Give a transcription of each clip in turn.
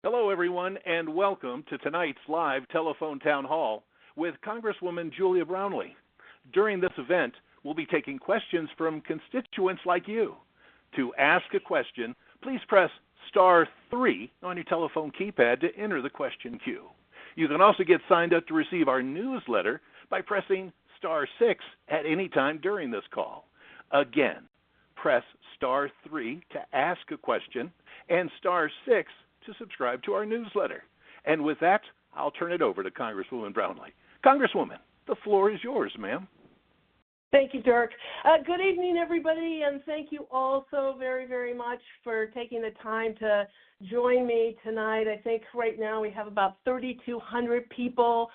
Hello, everyone, and welcome to tonight's live telephone town hall with Congresswoman Julia Brownley. During this event, we'll be taking questions from constituents like you. To ask a question, please press star 3 on your telephone keypad to enter the question queue. You can also get signed up to receive our newsletter by pressing star 6 at any time during this call. Again, press star 3 to ask a question and star 6 to subscribe to our newsletter. And with that, I'll turn it over to Congresswoman Brownley. Congresswoman, the floor is yours, ma'am. Thank you, Dirk. Good evening, everybody, and thank you all so very, very much for taking the time to join me tonight. I think right now we have about 3,200 people,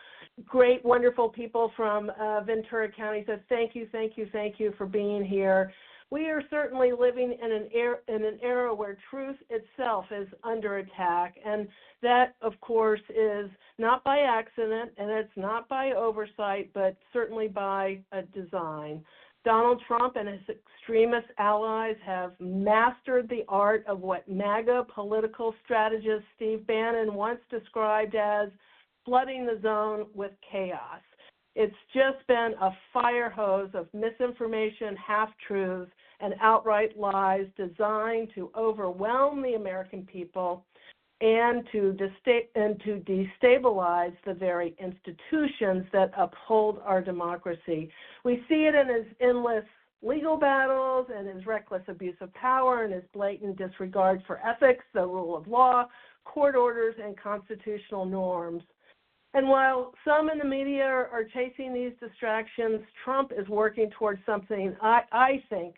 great, wonderful people from Ventura County. So thank you for being here. We are certainly living in an era where truth itself is under attack, and that, of course, is not by accident, and it's not by oversight, but certainly by a design. Donald Trump and his extremist allies have mastered the art of what MAGA political strategist Steve Bannon once described as flooding the zone with chaos. It's just been a fire hose of misinformation, half-truths, and outright lies designed to overwhelm the American people and to destabilize the very institutions that uphold our democracy. We see it in his endless legal battles and his reckless abuse of power and his blatant disregard for ethics, the rule of law, court orders, and constitutional norms. And while some in the media are chasing these distractions, Trump is working towards something I think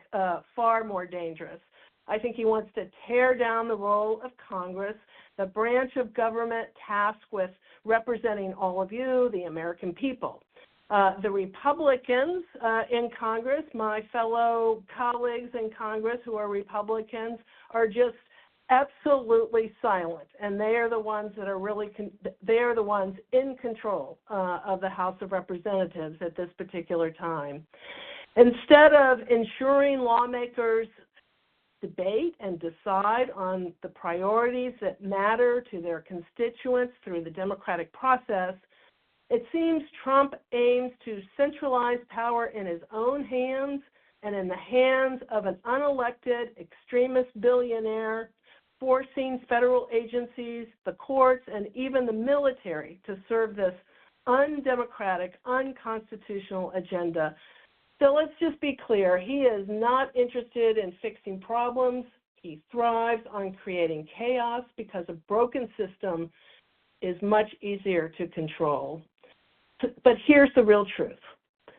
far more dangerous. I think he wants to tear down the role of Congress, the branch of government tasked with representing all of you, the American people. The Republicans in Congress, my fellow colleagues in Congress who are Republicans, are just absolutely silent, and they are the ones that are they are the ones in control of the House of Representatives at this particular time. Instead of ensuring lawmakers debate and decide on the priorities that matter to their constituents through the democratic process, it seems Trump aims to centralize power in his own hands and in the hands of an unelected extremist billionaire, forcing federal agencies, the courts, and even the military to serve this undemocratic, unconstitutional agenda. So let's just be clear. He is not interested in fixing problems. He thrives on creating chaos because a broken system is much easier to control. But here's the real truth.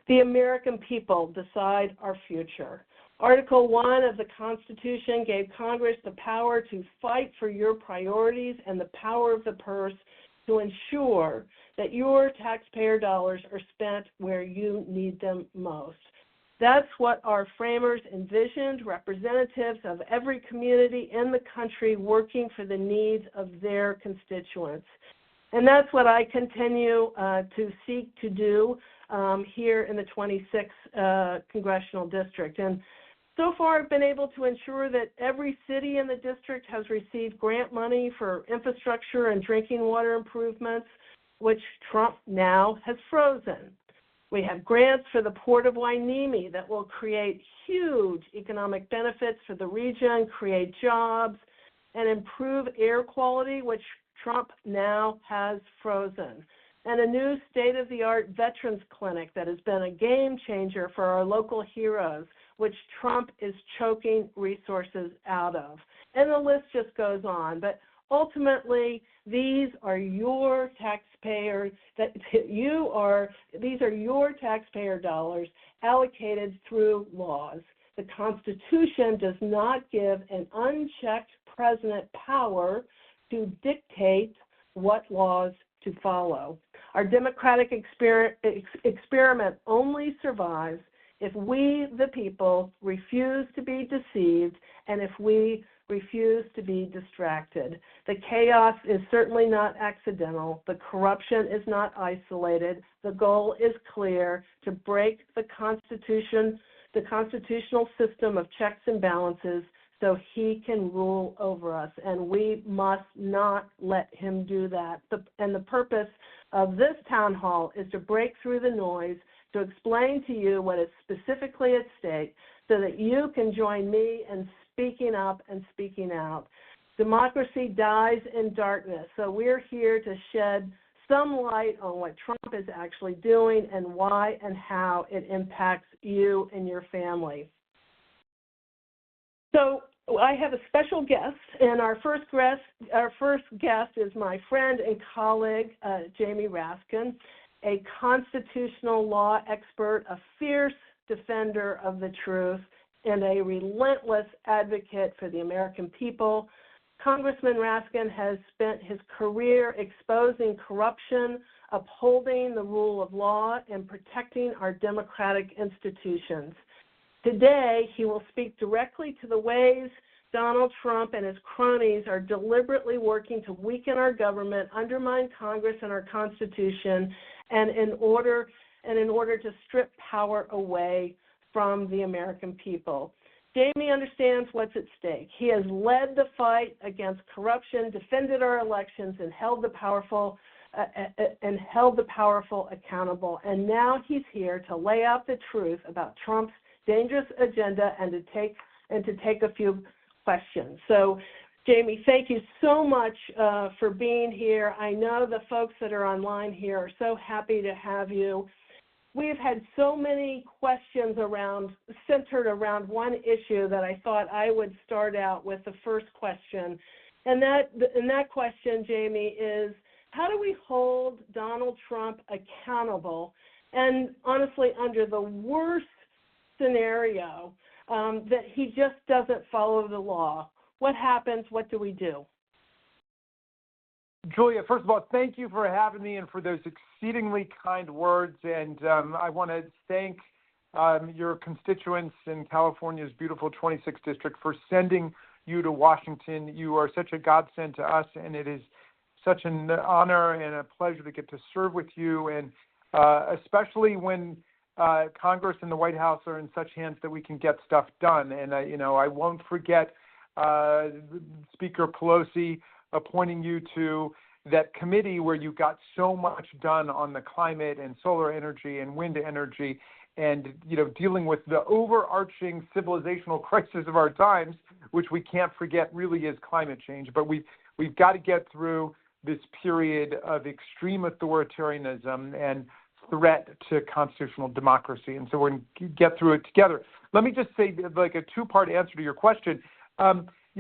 The American people decide our future. Article 1 of the Constitution gave Congress the power to fight for your priorities and the power of the purse to ensure that your taxpayer dollars are spent where you need them most. That's what our framers envisioned, representatives of every community in the country working for the needs of their constituents. And that's what I continue to seek to do here in the 26th Congressional District. And so far, I've been able to ensure that every city in the district has received grant money for infrastructure and drinking water improvements, which Trump now has frozen. We have grants for the Port of Hueneme that will create huge economic benefits for the region, create jobs, and improve air quality, which Trump now has frozen. And a new state-of-the-art veterans clinic that has been a game changer for our local heroes, which Trump is choking resources out of. And the list just goes on. But ultimately, these are your taxpayer dollars allocated through laws. The Constitution does not give an unchecked president power to dictate what laws to follow. Our democratic experiment only survives if we, the people, refuse to be deceived and if we refuse to be distracted. The chaos is certainly not accidental. The corruption is not isolated. The goal is clear: to break the constitutional system of checks and balances so he can rule over us, and we must not let him do that. And the purpose of this town hall is to break through the noise, to explain to you what is specifically at stake so that you can join me in speaking up and speaking out. Democracy dies in darkness, so we're here to shed some light on what Trump is actually doing and why and how it impacts you and your family. So I have a special guest, and our first guest is my friend and colleague, Jamie Raskin, a constitutional law expert, a fierce defender of the truth, and a relentless advocate for the American people. Congressman Raskin has spent his career exposing corruption, upholding the rule of law, and protecting our democratic institutions. Today, he will speak directly to the ways Donald Trump and his cronies are deliberately working to weaken our government, undermine Congress and our Constitution, and in order to strip power away from the American people. Jamie understands what's at stake. He has led the fight against corruption, defended our elections, and held the powerful accountable. And now he's here to lay out the truth about Trump's dangerous agenda and to take a few questions. So, Jamie, thank you so much for being here. I know the folks that are online here are so happy to have you. We've had so many questions centered around one issue that I thought I would start out with the first question. And that question, Jamie, is how do we hold Donald Trump accountable? And honestly, under the worst scenario, that he just doesn't follow the law. What happens? What do we do? Julia, first of all, thank you for having me and for those exceedingly kind words. And I want to thank your constituents in California's beautiful 26th district for sending you to Washington. You are such a godsend to us, and it is such an honor and a pleasure to get to serve with you, and especially when Congress and the White House are in such hands that we can get stuff done. And I won't forget Speaker Pelosi appointing you to that committee where you got so much done on the climate and solar energy and wind energy, and dealing with the overarching civilizational crisis of our times, which we can't forget really is climate change. But we've got to get through this period of extreme authoritarianism and threat to constitutional democracy, and so we're going to get through it together. Let me just say, like, a two-part answer to your question.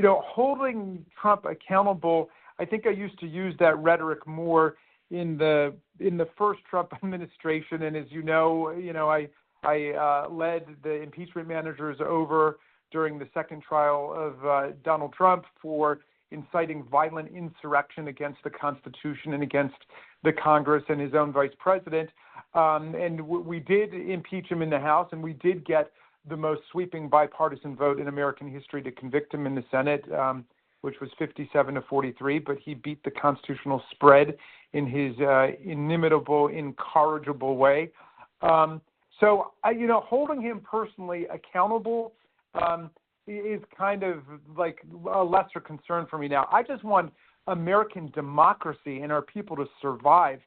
Holding Trump accountable, I think I used to use that rhetoric more in the first Trump administration, and as you know, I led the impeachment managers over during the second trial of Donald Trump for inciting violent insurrection against the Constitution and against the Congress and his own vice president. And we did impeach him in the House, and we did get the most sweeping bipartisan vote in American history to convict him in the Senate, which was 57-43, but he beat the constitutional spread in his inimitable, incorrigible way. So, holding him personally accountable is kind of like a lesser concern for me now. I just want American democracy and our people to survive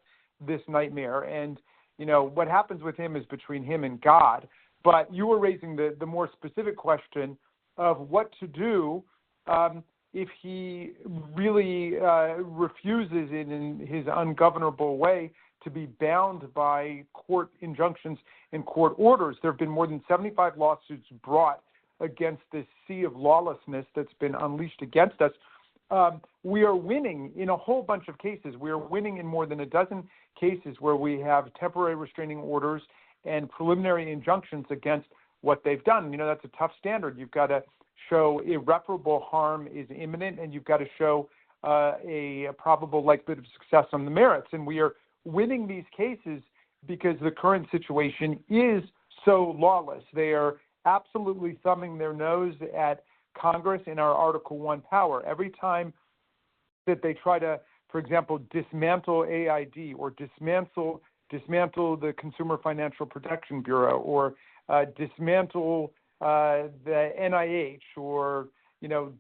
this nightmare. And, what happens with him is between him and God. But you were raising the more specific question of what to do if he really refuses in his ungovernable way to be bound by court injunctions and court orders. There have been more than 75 lawsuits brought against this sea of lawlessness that's been unleashed against us. We are winning in a whole bunch of cases. We are winning in more than a dozen cases where we have temporary restraining orders and preliminary injunctions against what they've done. That's a tough standard. You've got to show irreparable harm is imminent, and you've got to show a probable likelihood of success on the merits. And we are winning these cases because the current situation is so lawless. They are absolutely thumbing their nose at Congress in our Article I power. Every time that they try to, for example, dismantle AID or dismantle the Consumer Financial Protection Bureau or dismantle the NIH or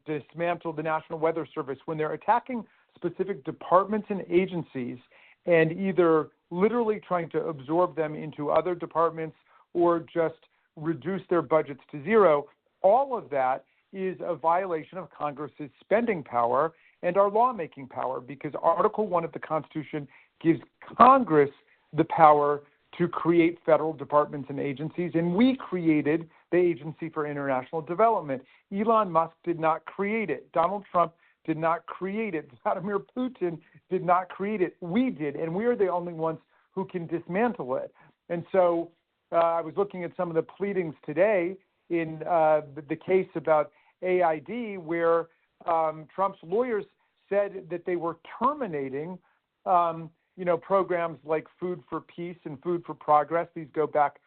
dismantle the National Weather Service, when they're attacking specific departments and agencies and either literally trying to absorb them into other departments or just reduce their budgets to zero, all of that is a violation of Congress's spending power and our lawmaking power, because Article 1 of the Constitution gives Congress the power to create federal departments and agencies, and we created the Agency for International Development. Elon Musk did not create it. Donald Trump did not create it. Vladimir Putin did not create it. We did, and we are the only ones who can dismantle it. And so I was looking at some of the pleadings today in the case about AID, where Trump's lawyers said that they were terminating programs like Food for Peace and Food for Progress. These go back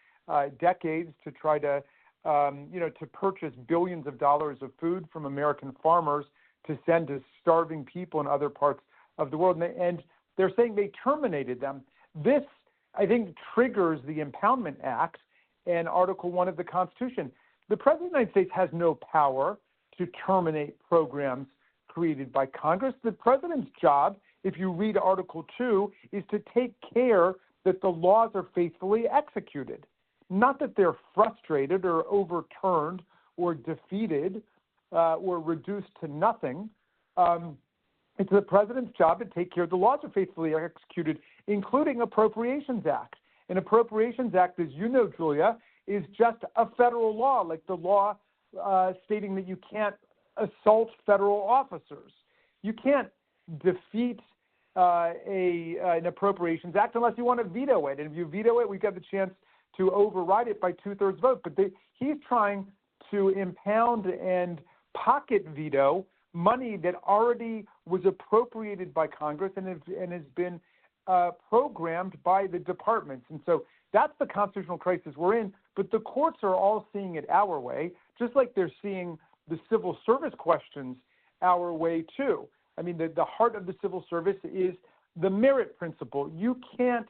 decades to try to, to purchase billions of dollars of food from American farmers to send to starving people in other parts of the world. And they're saying they terminated them. This, I think, triggers the Impoundment Act and Article 1 of the Constitution. The President of the United States has no power to terminate programs created by Congress. The President's job, if you read Article 2, is to take care that the laws are faithfully executed, not that they're frustrated or overturned or defeated or reduced to nothing. It's the President's job to take care the laws are faithfully executed, including Appropriations Act. An Appropriations Act, as you know, Julia, is just a federal law, like the law stating that you can't assault federal officers. You can't defeat an Appropriations Act unless you want to veto it. And if you veto it, we've got the chance to override it by 2/3 vote. But he's trying to impound and pocket veto money that already was appropriated by Congress and has been programmed by the departments. And so that's the constitutional crisis we're in. But the courts are all seeing it our way, just like they're seeing the civil service questions our way too. I mean, the heart of the civil service is the merit principle. You can't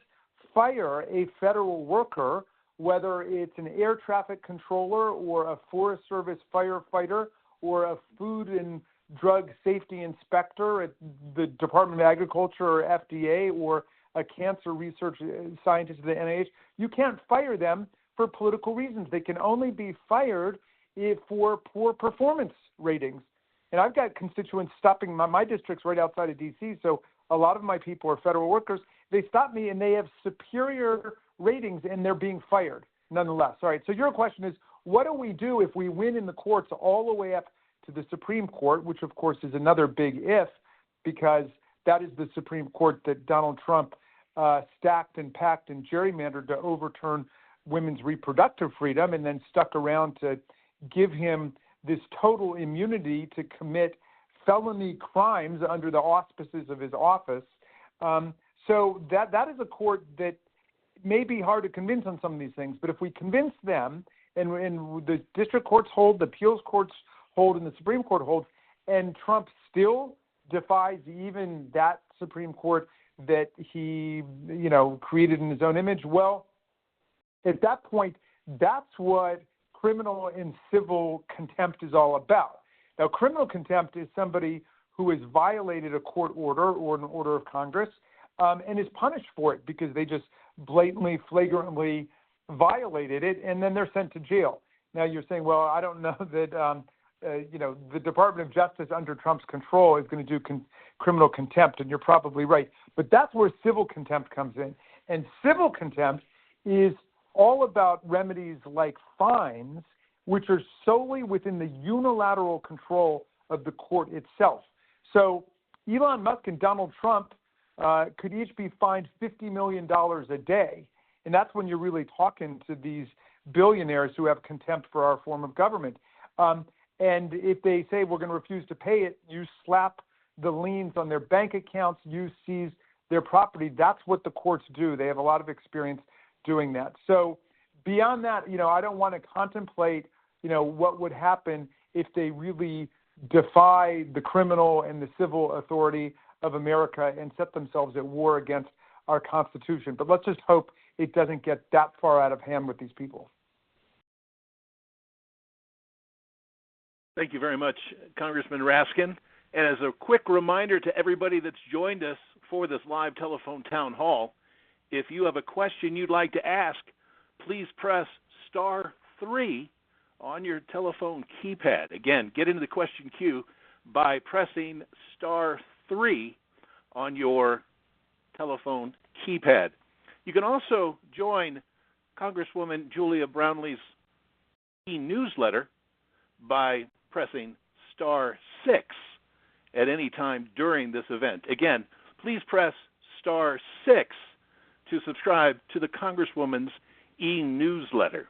fire a federal worker, whether it's an air traffic controller or a Forest Service firefighter or a food and drug safety inspector at the Department of Agriculture or FDA or a cancer research scientist at the NIH. You can't fire them for political reasons. They can only be fired for poor performance ratings. And I've got constituents stopping my district's right outside of D.C., so a lot of my people are federal workers. They stop me, and they have superior ratings, and they're being fired nonetheless. All right, so your question is, what do we do if we win in the courts all the way up to the Supreme Court, which, of course, is another big if, because that is the Supreme Court that Donald Trump stacked and packed and gerrymandered to overturn women's reproductive freedom and then stuck around to give him this total immunity to commit felony crimes under the auspices of his office. So that is a court that may be hard to convince on some of these things, but if we convince them and the district courts hold, the appeals courts hold, and the Supreme Court holds, and Trump still defies even that Supreme Court that he, created in his own image, well, at that point, that's what criminal and civil contempt is all about. Now, criminal contempt is somebody who has violated a court order or an order of Congress and is punished for it because they just blatantly, flagrantly violated it, and then they're sent to jail. Now, you're saying, well, I don't know that, the Department of Justice under Trump's control is going to do criminal contempt, and you're probably right. But that's where civil contempt comes in. And civil contempt is all about remedies like fines, which are solely within the unilateral control of the court itself. So Elon Musk and Donald Trump could each be fined $50 million a day. And that's when you're really talking to these billionaires who have contempt for our form of government. And if they say we're going to refuse to pay it, you slap the liens on their bank accounts, you seize their property. That's what the courts do. They have a lot of experience doing that. So beyond that, I don't want to contemplate, what would happen if they really defy the criminal and the civil authority of America and set themselves at war against our Constitution. But let's just hope it doesn't get that far out of hand with these people. Thank you very much, Congressman Raskin. And as a quick reminder to everybody that's joined us for this live telephone town hall, if you have a question you'd like to ask, please press star 3 on your telephone keypad. Again, get into the question queue by pressing star 3 on your telephone keypad. You can also join Congresswoman Julia Brownley's e-newsletter by pressing star 6 at any time during this event. Again, please press star 6 to subscribe to the Congresswoman's e-newsletter.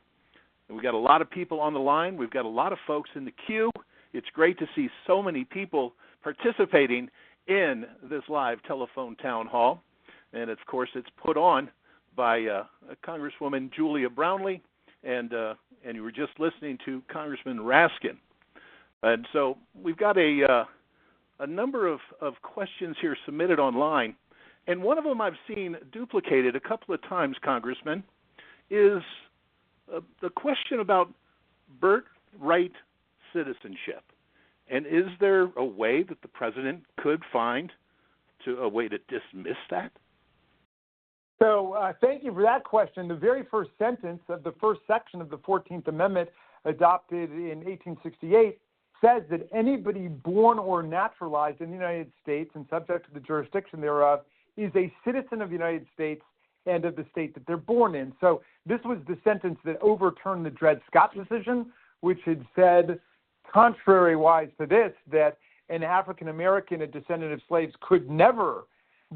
And we've got a lot of people on the line. We've got a lot of folks in the queue. It's great to see so many people participating in this live telephone town hall. And, of course, it's put on by Congresswoman Julia Brownley, and you were just listening to Congressman Raskin. And so we've got a number of questions here submitted online. And one of them I've seen duplicated a couple of times, Congressman, is the question about birthright citizenship. And is there a way that the president could find a way to dismiss that? So thank you for that question. The very first sentence of the first section of the 14th Amendment, adopted in 1868, says that anybody born or naturalized in the United States and subject to the jurisdiction thereof is a citizen of the United States and of the state that they're born in. So this was the sentence that overturned the Dred Scott decision, which had said, contrary-wise to this, that an African-American, a descendant of slaves, could never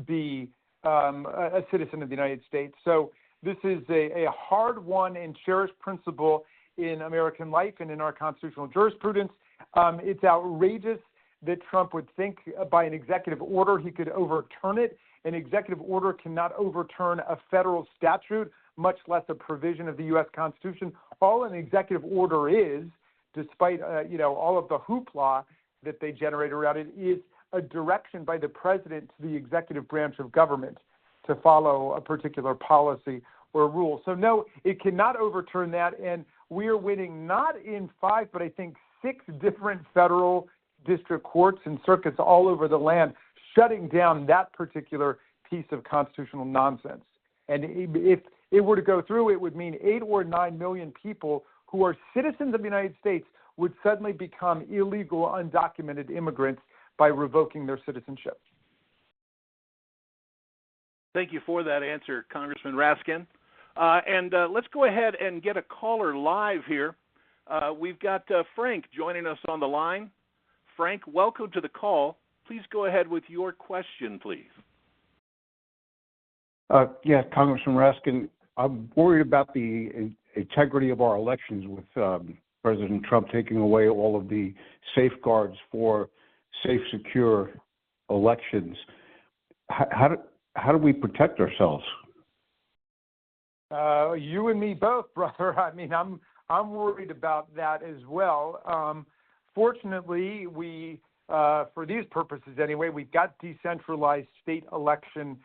be a citizen of the United States. So this is a hard-won and cherished principle in American life and in our constitutional jurisprudence. It's outrageous that Trump would think by an executive order he could overturn it. An executive order cannot overturn a federal statute, much less a provision of the U.S. Constitution. All an executive order is, despite all of the hoopla that they generate around it, is a direction by the president to the executive branch of government to follow a particular policy or rule. So no, it cannot overturn that, and we are winning not in 5, but I think 6 different federal district courts and circuits all over the land, shutting down that particular piece of constitutional nonsense. And if it were to go through, it would mean 8 or 9 million people who are citizens of the United States would suddenly become illegal, undocumented immigrants by revoking their citizenship. Thank you for that answer, Congressman Raskin. And let's go ahead and get a caller live here. We've got Frank joining us on the line. Frank, welcome to the call. Please go ahead with your question, please. Yes, Congressman Raskin, I'm worried about the integrity of our elections with President Trump taking away all of the safeguards for safe, secure elections. How do we protect ourselves? You and me both, brother. I mean, I'm worried about that as well. Fortunately, we, for these purposes anyway, we've got decentralized state election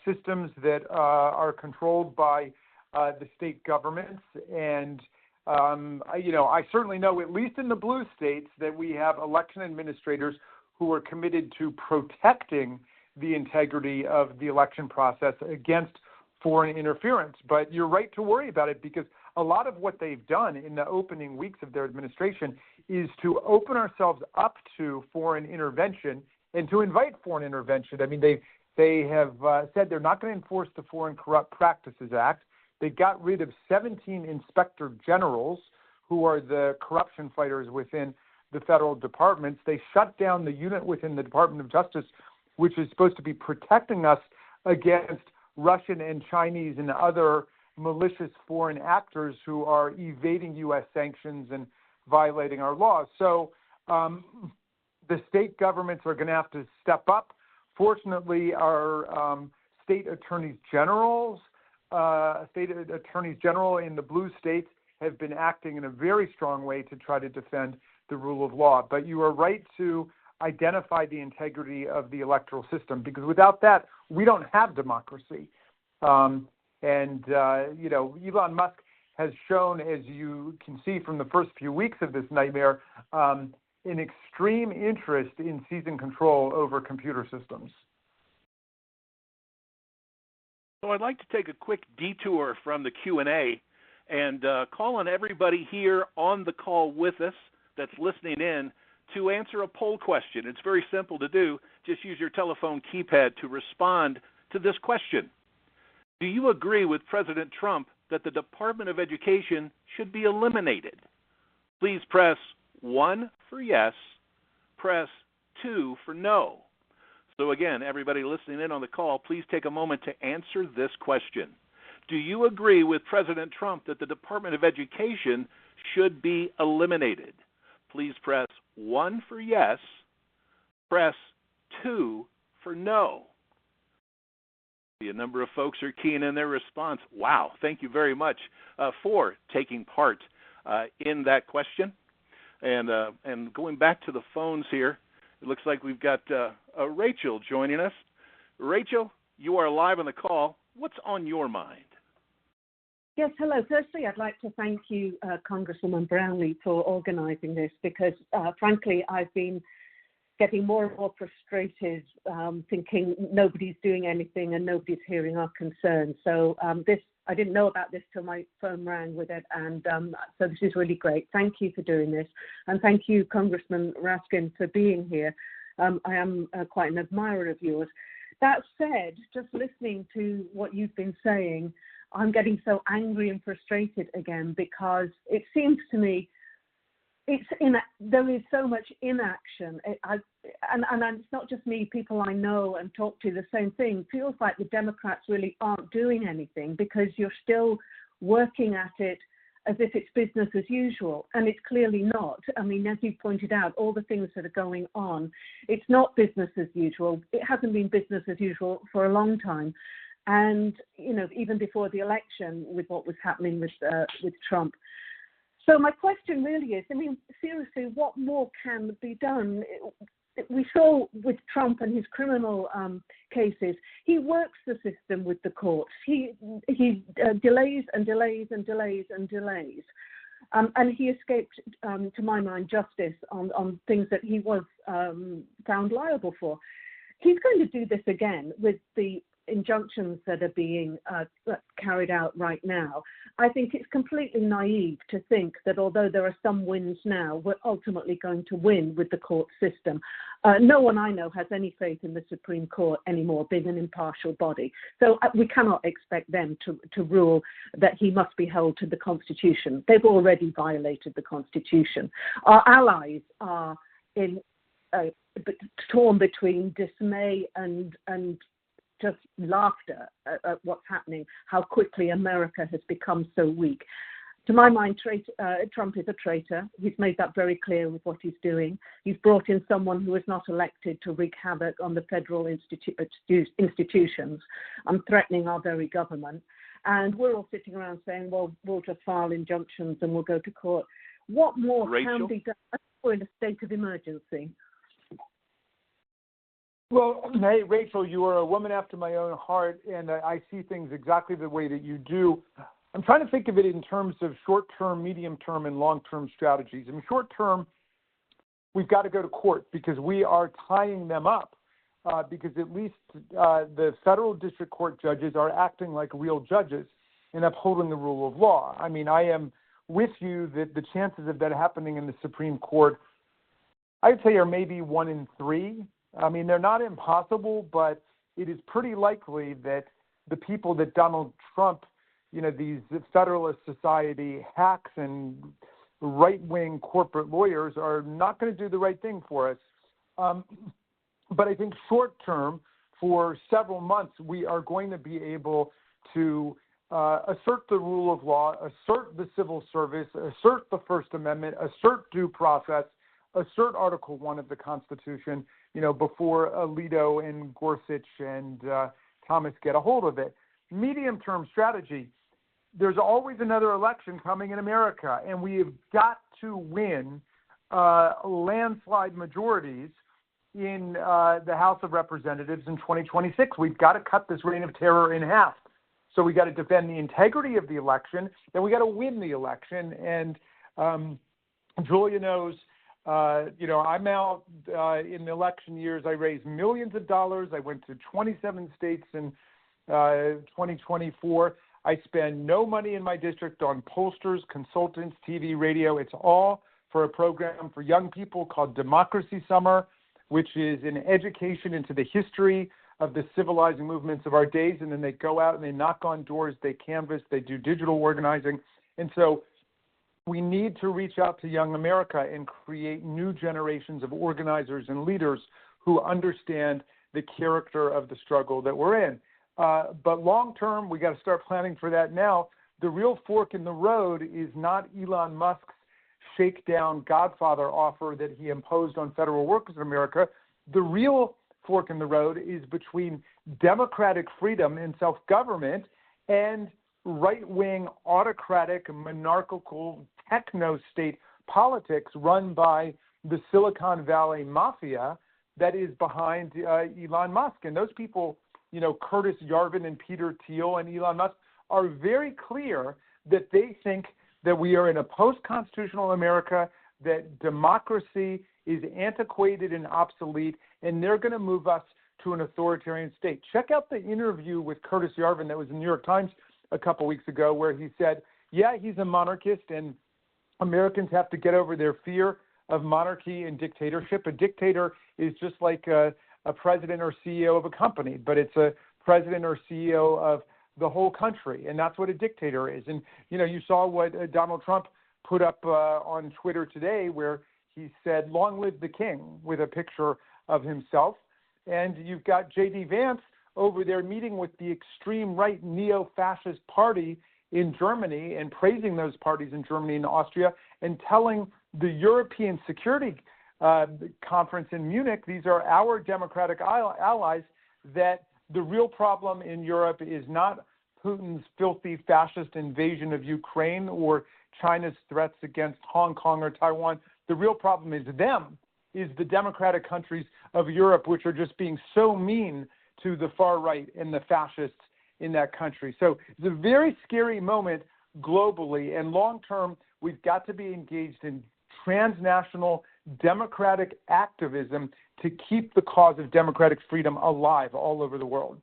systems that are controlled by the state governments. And, I certainly know, at least in the blue states, that we have election administrators who are committed to protecting the integrity of the election process against foreign interference. But you're right to worry about it, because a lot of what they've done in the opening weeks of their administration is to open ourselves up to foreign intervention and to invite foreign intervention. I mean, they have said they're not going to enforce the Foreign Corrupt Practices Act. They got rid of 17 inspector generals who are the corruption fighters within the federal departments. They shut down the unit within the Department of Justice, which is supposed to be protecting us against Russian and Chinese and other malicious foreign actors who are evading U.S. sanctions and violating our laws. So the state governments are going to have to step up. Fortunately, our state attorneys general in the blue states have been acting in a very strong way to try to defend the rule of law. But you are right to identify the integrity of the electoral system, because without that, we don't have democracy. Elon Musk has shown, as you can see from the first few weeks of this nightmare, an extreme interest in seizing control over computer systems. So I'd like to take a quick detour from the Q&A and call on everybody here on the call with us that's listening in to answer a poll question. It's very simple to do. Just use your telephone keypad to respond to this question. Do you agree with President Trump that the Department of Education should be eliminated? Please press 1 for yes, press 2 for no. So again, everybody listening in on the call, please take a moment to answer this question. Do you agree with President Trump that the Department of Education should be eliminated? Please press 1 for yes, press 2 for no. A number of folks are keying in their response. Wow, thank you very much for taking part in that question. And going back to the phones here, it looks like we've got Rachel joining us. Rachel, you are live on the call. What's on your mind? Yes, hello. Firstly, I'd like to thank you, Congresswoman Brownley, for organizing this because, frankly, I've been getting more and more frustrated, thinking nobody's doing anything and nobody's hearing our concerns. So I didn't know about this till my phone rang with it, and so this is really great. Thank you for doing this, and thank you, Congressman Raskin, for being here. I am quite an admirer of yours. That said, just listening to what you've been saying, I'm getting so angry and frustrated again because it seems to me there is so much inaction. And it's not just me, people I know and talk to, the same thing. It feels like the Democrats really aren't doing anything because you're still working at it as if it's business as usual, and it's clearly not. I mean, as you pointed out, all the things that are going on, it's not business as usual. It hasn't been business as usual for a long time. And, you know, even before the election with what was happening with Trump. So my question really is, I mean, seriously, what more can be done? We saw with Trump and his criminal cases, he works the system with the courts. He delays and delays and delays and delays. And he escaped, to my mind, justice on things that he was found liable for. He's going to do this again with the injunctions that are being carried out right now. I think it's completely naive to think that although there are some wins now, we're ultimately going to win with the court system. No one I know has any faith in the Supreme Court anymore, being an impartial body. So we cannot expect them to rule that he must be held to the Constitution. They've already violated the Constitution. Our allies are torn between dismay and just laughter at what's happening, how quickly America has become so weak. To my mind, Trump is a traitor. He's made that very clear with what he's doing. He's brought in someone who is not elected to wreak havoc on the federal institutions and threatening our very government. And we're all sitting around saying, well, we'll just file injunctions and we'll go to court. What more can be done? We're in a state of emergency. Well, hey, Rachel, you are a woman after my own heart, and I see things exactly the way that you do. I'm trying to think of it in terms of short-term, medium-term, and long-term strategies. I mean, short-term, we've got to go to court because we are tying them up because at least the federal district court judges are acting like real judges and upholding the rule of law. I mean, I am with you that the chances of that happening in the Supreme Court, I'd say, are maybe 1 in 3. I mean, they're not impossible, but it is pretty likely that the people that Donald Trump, you know, these Federalist Society hacks and right-wing corporate lawyers are not going to do the right thing for us. But I think short-term, for several months, we are going to be able to assert the rule of law, assert the civil service, assert the First Amendment, assert due process, assert Article 1 of the Constitution, you know, before Alito and Gorsuch and Thomas get a hold of it. Medium-term strategy, there's always another election coming in America, and we have got to win landslide majorities in the House of Representatives in 2026. We've got to cut this reign of terror in half. So we got to defend the integrity of the election, then we got to win the election. And Julia knows I'm out in the election years. I raised millions of dollars. I went to 27 states in 2024. I spend no money in my district on pollsters, consultants, TV, radio. It's all for a program for young people called Democracy Summer, which is an education into the history of the civilizing movements of our days. And then they go out and they knock on doors, they canvass, they do digital organizing. And so we need to reach out to young America and create new generations of organizers and leaders who understand the character of the struggle that we're in. But long term, we got to start planning for that now. The real fork in the road is not Elon Musk's shakedown Godfather offer that he imposed on federal workers in America. The real fork in the road is between democratic freedom and self-government and right-wing, autocratic, monarchical, techno-state politics run by the Silicon Valley mafia that is behind Elon Musk. And those people, Curtis Yarvin and Peter Thiel and Elon Musk, are very clear that they think that we are in a post-constitutional America, that democracy is antiquated and obsolete, and they're going to move us to an authoritarian state. Check out the interview with Curtis Yarvin that was in the New York Times a couple weeks ago, where he said, yeah, he's a monarchist, and Americans have to get over their fear of monarchy and dictatorship. A dictator is just like a president or CEO of a company, but it's a president or CEO of the whole country, and that's what a dictator is. And, you saw what Donald Trump put up on Twitter today, where he said, long live the king, with a picture of himself. And you've got J.D. Vance over there meeting with the extreme right neo-fascist party in Germany and praising those parties in Germany and Austria and telling the European Security Conference in Munich, these are our democratic allies, that the real problem in Europe is not Putin's filthy fascist invasion of Ukraine or China's threats against Hong Kong or Taiwan. The real problem is them, is the democratic countries of Europe, which are just being so mean to the far right and the fascists in that country. So it's a very scary moment globally, and long term, we've got to be engaged in transnational democratic activism to keep the cause of democratic freedom alive all over the world.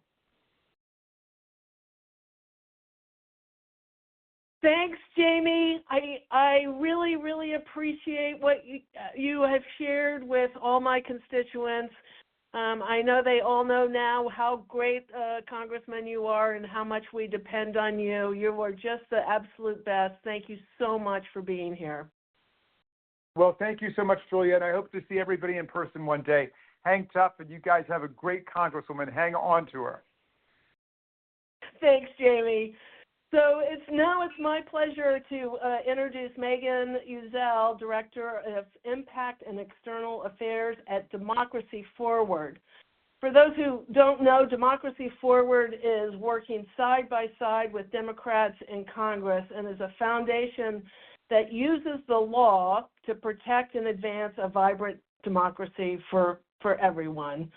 Thanks, Jamie. I really, really appreciate what you have shared with all my constituents. I know they all know now how great a congressman you are and how much we depend on you. You are just the absolute best. Thank you so much for being here. Well, thank you so much, Julia, and I hope to see everybody in person one day. Hang tough, and you guys have a great Congresswoman. Hang on to her. Thanks, Jamie. So it's my pleasure to introduce Megan Uzel, Director of Impact and External Affairs at Democracy Forward. For those who don't know, Democracy Forward is working side by side with Democrats in Congress and is a foundation that uses the law to protect and advance a vibrant democracy for everyone.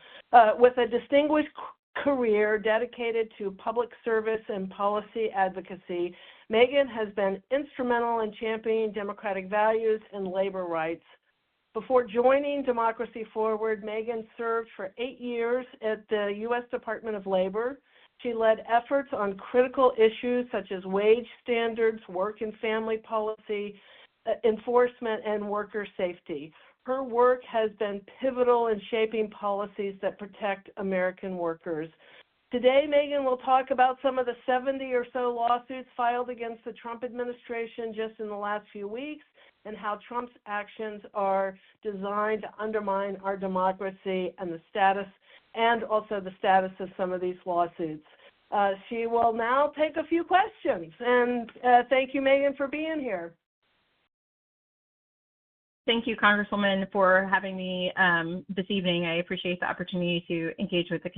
With a distinguished career dedicated to public service and policy advocacy, Megan has been instrumental in championing democratic values and labor rights. Before joining Democracy Forward, Megan served for 8 years at the U.S. Department of Labor. She led efforts on critical issues such as wage standards, work and family policy, enforcement, and worker safety. Her work has been pivotal in shaping policies that protect American workers. Today, Megan will talk about some of the 70 or so lawsuits filed against the Trump administration just in the last few weeks and how Trump's actions are designed to undermine our democracy and the status of some of these lawsuits. She will now take a few questions. And thank you, Megan, for being here. Thank you, Congresswoman, for having me this evening. I appreciate the opportunity to engage with the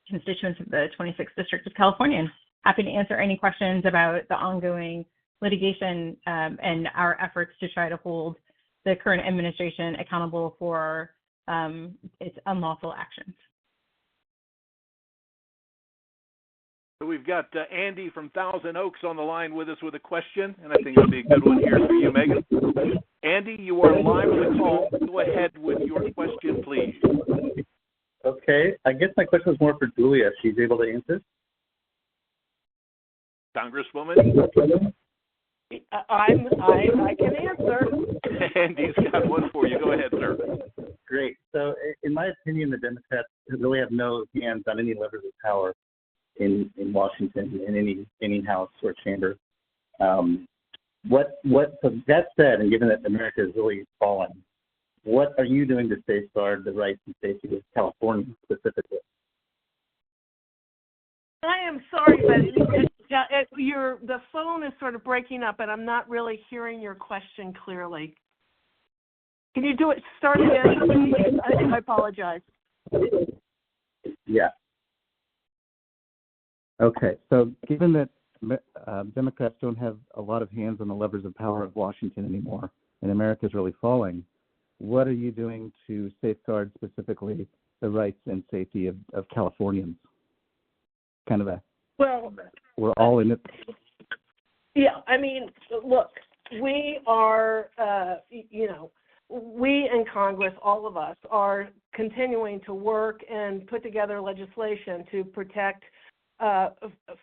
constituents of the 26th District of California, and happy to answer any questions about the ongoing litigation and our efforts to try to hold the current administration accountable for its unlawful actions. So we've got Andy from Thousand Oaks on the line with us with a question, and I think it'll be a good one here for you, Megan. Andy, you are live on the call. Go ahead with your question, please. Okay. I guess my question is more for Julia, if she's able to answer. Congresswoman? I can answer. Andy's got one for you. Go ahead, sir. Great. So, in my opinion, the Democrats really have no hands on any levers of power in Washington, in any house or chamber. So that said, and given that America is really fallen, what are you doing to safeguard the rights and safety of California specifically? I am sorry, but the phone is sort of breaking up, and I'm not really hearing your question clearly. Can you do it? Start again, please? I apologize. Yeah. Okay. So given that Democrats don't have a lot of hands on the levers of power of Washington anymore, and America is really falling, what are you doing to safeguard specifically the rights and safety of Californians? Kind of we're all in it. Yeah, I mean, look, we are, we in Congress, all of us, are continuing to work and put together legislation to protect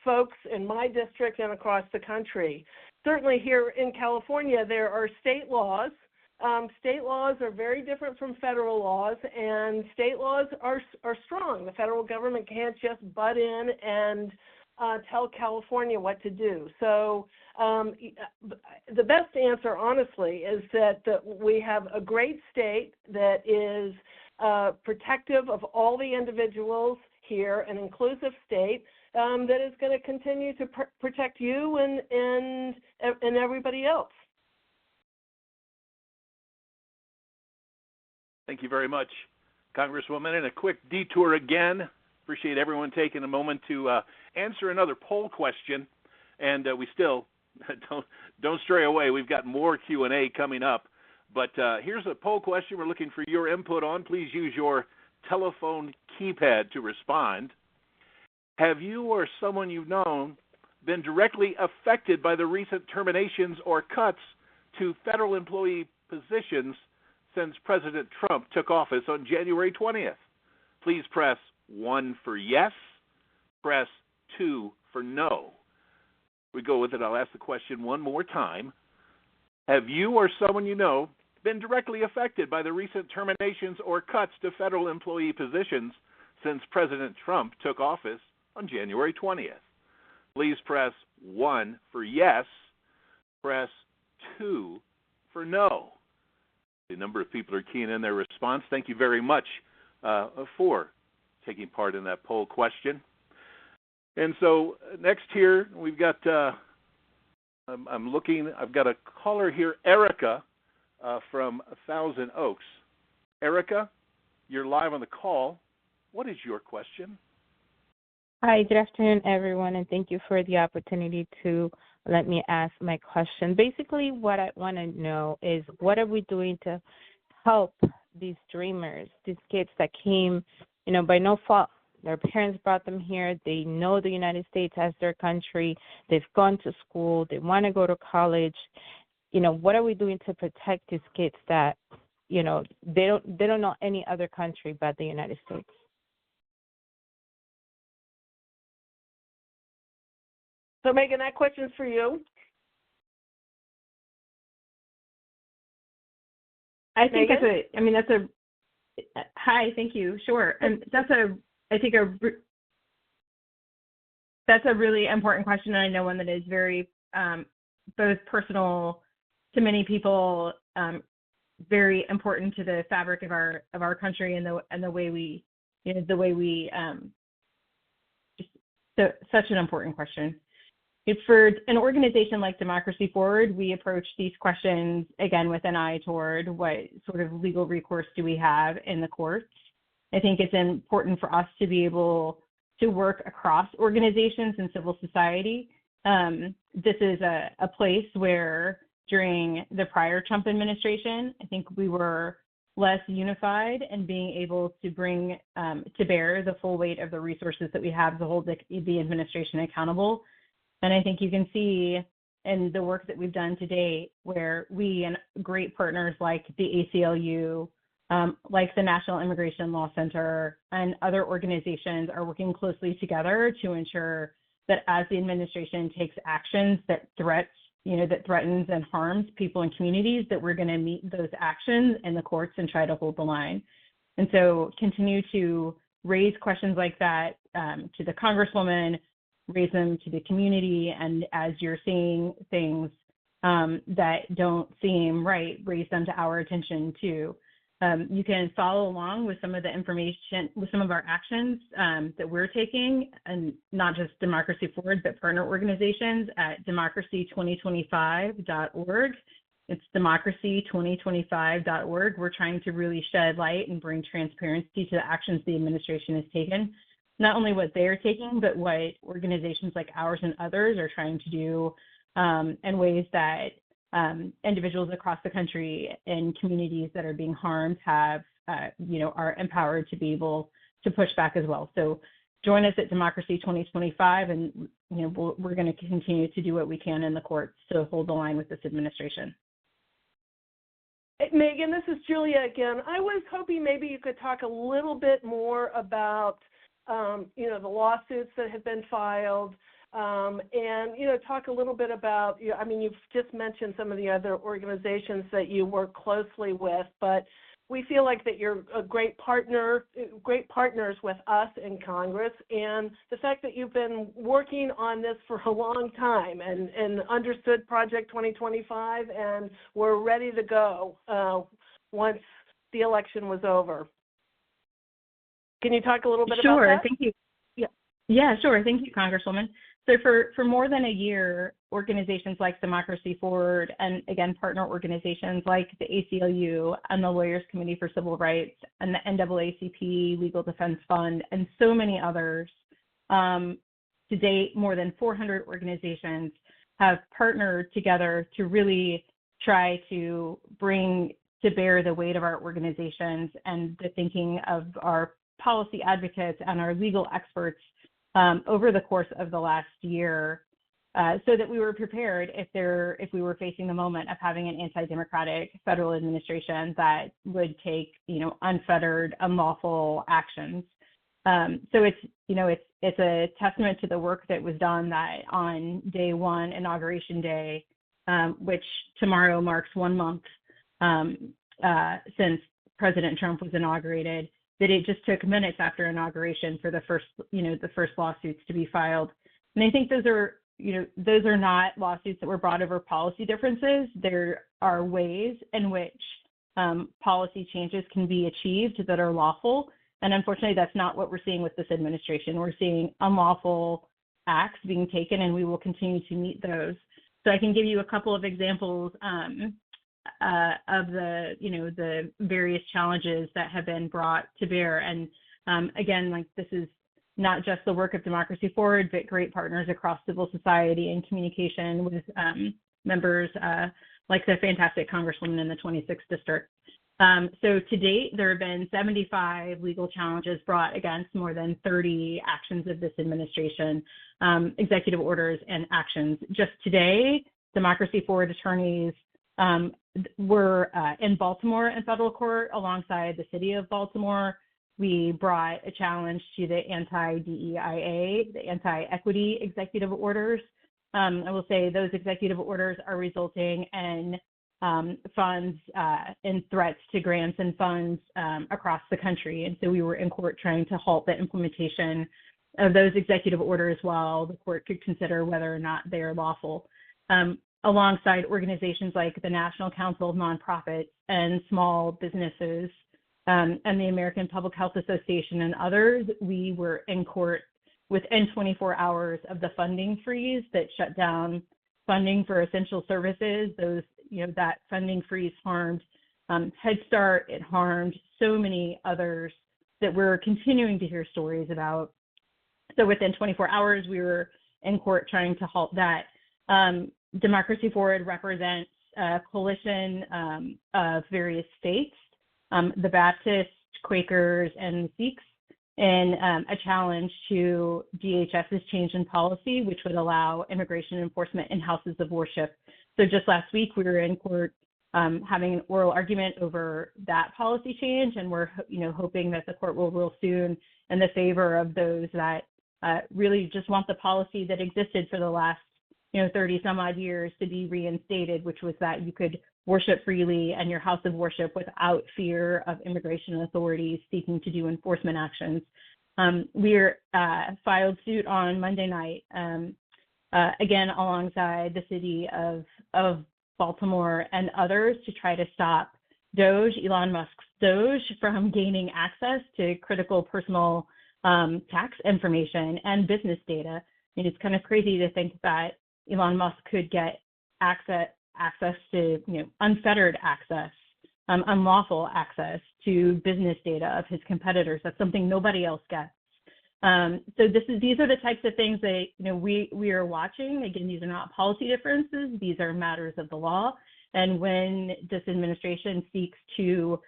folks in my district and across the country. Certainly here in California, there are state laws. State laws are very different from federal laws, and state laws are strong. The federal government can't just butt in and tell California what to do. So the best answer, honestly, is that we have a great state that is protective of all the individuals here, an inclusive state that is going to continue to protect you and everybody else. Thank you very much, Congresswoman. And a quick detour again. Appreciate everyone taking a moment to answer another poll question. And we still don't stray away. We've got more Q&A coming up. But here's a poll question we're looking for your input on. Please use your telephone keypad to respond. Have you or someone you've known been directly affected by the recent terminations or cuts to federal employee positions since President Trump took office on January 20th? Please press 1 for yes, press 2 for no. We go with it. I'll ask the question one more time. Have you or someone you know been directly affected by the recent terminations or cuts to federal employee positions since President Trump took office on January 20th? Please press 1 for yes, press 2 for no. A number of people are keying in their response. Thank you very much for taking part in that poll question. And so next here, we've got, I've got a caller here, Erica from Thousand Oaks. Erica, you're live on the call. What is your question? Hi, good afternoon, everyone, and thank you for the opportunity to let me ask my question. Basically, what I want to know is what are we doing to help these dreamers, these kids that came, by no fault. Their parents brought them here. They know the United States as their country. They've gone to school. They want to go to college. What are we doing to protect these kids that, they don't know any other country but the United States? So, Megan, that question's for you. I think hi, thank you. Sure. And that's a really important question, and I know one that is very both personal to many people, very important to the fabric of our country and the way we such an important question. For an organization like Democracy Forward, we approach these questions, again, with an eye toward what sort of legal recourse do we have in the courts. I think it's important for us to be able to work across organizations and civil society. This is a place where during the prior Trump administration, I think we were less unified and being able to bring to bear the full weight of the resources that we have to hold the administration accountable. And I think you can see in the work that we've done to date where we and great partners like the ACLU, like the National Immigration Law Center and other organizations are working closely together to ensure that as the administration takes actions that threatens and harms people and communities, that we're going to meet those actions in the courts and try to hold the line. And so continue to raise questions like that to the Congresswoman, raise them to the community, and as you're seeing things that don't seem right, raise them to our attention too. You can follow along with some of the information, with some of our actions that we're taking, and not just Democracy Forward, but partner organizations at democracy2025.org. It's democracy2025.org. We're trying to really shed light and bring transparency to the actions the administration has taken, not only what they're taking, but what organizations like ours and others are trying to do in ways that individuals across the country and communities that are being harmed have, are empowered to be able to push back as well. So join us at Democracy 2025, and we're going to continue to do what we can in the courts to hold the line with this administration. Megan, this is Julia again. I was hoping maybe you could talk a little bit more about, the lawsuits that have been filed, and talk a little bit about, you've just mentioned some of the other organizations that you work closely with, but we feel like that you're a great partners with us in Congress, and the fact that you've been working on this for a long time and understood Project 2025 and were ready to go once the election was over. Can you talk a little bit about that? Sure, thank you. Yeah, sure. Thank you, Congresswoman. So for more than a year, organizations like Democracy Forward and, again, partner organizations like the ACLU and the Lawyers Committee for Civil Rights and the NAACP Legal Defense Fund and so many others, to date, more than 400 organizations have partnered together to really try to bring to bear the weight of our organizations and the thinking of our policy advocates and our legal experts over the course of the last year, so that we were prepared if we were facing the moment of having an anti-democratic federal administration that would take unfettered, unlawful actions. So it's a testament to the work that was done that on day one, Inauguration Day, which tomorrow marks 1 month since President Trump was inaugurated, that it just took minutes after inauguration for the first lawsuits to be filed. And I think those are not lawsuits that were brought over policy differences. There are ways in which policy changes can be achieved that are lawful. And unfortunately, that's not what we're seeing with this administration. We're seeing unlawful acts being taken, and we will continue to meet those. So I can give you a couple of examples of the various challenges that have been brought to bear. And again, this is not just the work of Democracy Forward, but great partners across civil society and communication with members like the fantastic Congresswoman in the 26th District. So to date, there have been 75 legal challenges brought against more than 30 actions of this administration, executive orders and actions. Just today, Democracy Forward attorneys were in Baltimore in federal court alongside the city of Baltimore. We brought a challenge to the anti-DEIA, the anti-equity executive orders. I will say those executive orders are resulting in funds and threats to grants and funds across the country. And so we were in court trying to halt the implementation of those executive orders while the court could consider whether or not they are lawful. Alongside organizations like the National Council of Nonprofits and Small Businesses and the American Public Health Association and others, we were in court within 24 hours of the funding freeze that shut down funding for essential services. That funding freeze harmed Head Start. It harmed so many others that we're continuing to hear stories about. So within 24 hours, we were in court trying to halt that. Democracy Forward represents a coalition of various states the Baptists, Quakers, and Sikhs in a challenge to DHS's change in policy, which would allow immigration enforcement in houses of worship. So just last week, we were in court having an oral argument over that policy change, and we're hoping that the court will rule soon in the favor of those that really just want the policy that existed for the last 30 some odd years to be reinstated, which was that you could worship freely in your house of worship without fear of immigration authorities seeking to do enforcement actions. We filed suit on Monday night, again, alongside the city of Baltimore and others to try to stop Elon Musk's Doge, from gaining access to critical personal tax information and business data. And it's kind of crazy to think that Elon Musk could get access to, unfettered access, unlawful access to business data of his competitors. That's something nobody else gets. So these are the types of things that we are watching. Again, these are not policy differences; these are matters of the law. And when this administration seeks to